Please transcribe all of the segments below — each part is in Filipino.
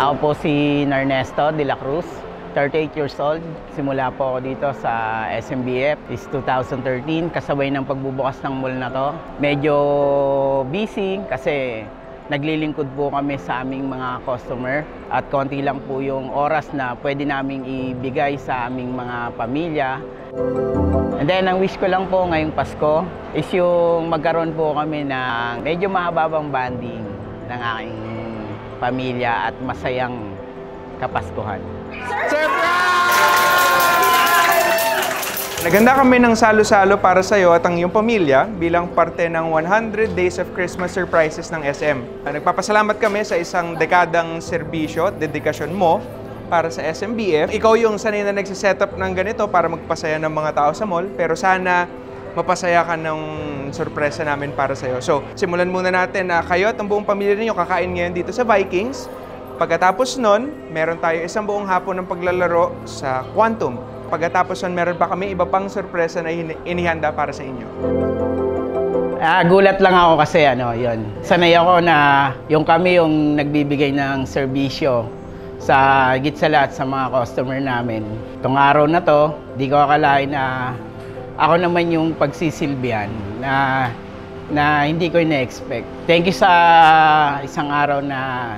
Ako po si Ernesto de la Cruz, 38 years old. Simula po ako dito sa SMBF is 2013, kasabay ng pagbubukas ng mall na to. Medyo busy kasi naglilingkod po kami sa aming mga customer at konti lang po yung oras na pwede naming ibigay sa aming mga pamilya. And then, ang wish ko lang po ngayong Pasko is yung magkaroon po kami ng medyo mahababang banding ng aking pamilya at masayang Kapaskuhan. Naganda kami ng salo-salo para sa iyo at ang iyong pamilya bilang parte ng 100 Days of Christmas Surprises ng SM. Nagpapasalamat kami sa isang dekadang serbisyo at dedikasyon mo para sa SMBF. Ikaw yung sanay na nagsisetup ng ganito para magpasaya ng mga tao sa mall, pero sana mapasaya ka ng sorpresa namin para sa iyo. So, simulan muna natin na kayo at ang buong pamilya ninyo kakain ngayon dito sa Vikings. Pagkatapos nun, meron tayo isang buong hapon ng paglalaro sa Quantum. Pagkatapos nun, meron pa kami iba pang sorpresa na inihanda para sa inyo. Gulat lang ako kasi yun. Sanay ako na yung kami yung nagbibigay ng serbisyo sa higit sa lahat sa mga customer namin. Itong araw na to, di ko akalain na ako naman yung pagsisilbihan na hindi ko ina-expect. Thank you sa isang araw na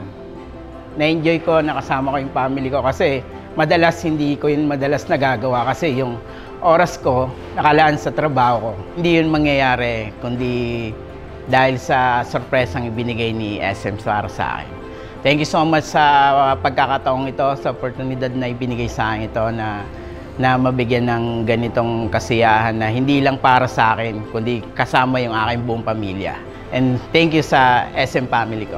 na-enjoy ko, nakasama ko yung family ko kasi madalas hindi ko yun nagagawa kasi yung oras ko nakalaan sa trabaho ko. Hindi yun mangyayari kundi dahil sa sorpresang ibinigay ni SM para sa akin. Thank you so much sa pagkakataong ito, sa oportunidad na ibinigay sa akin ito na mabigyan ng ganitong kasiyahan na hindi lang para sa akin kundi kasama yung aking buong pamilya. And thank you sa SM family ko.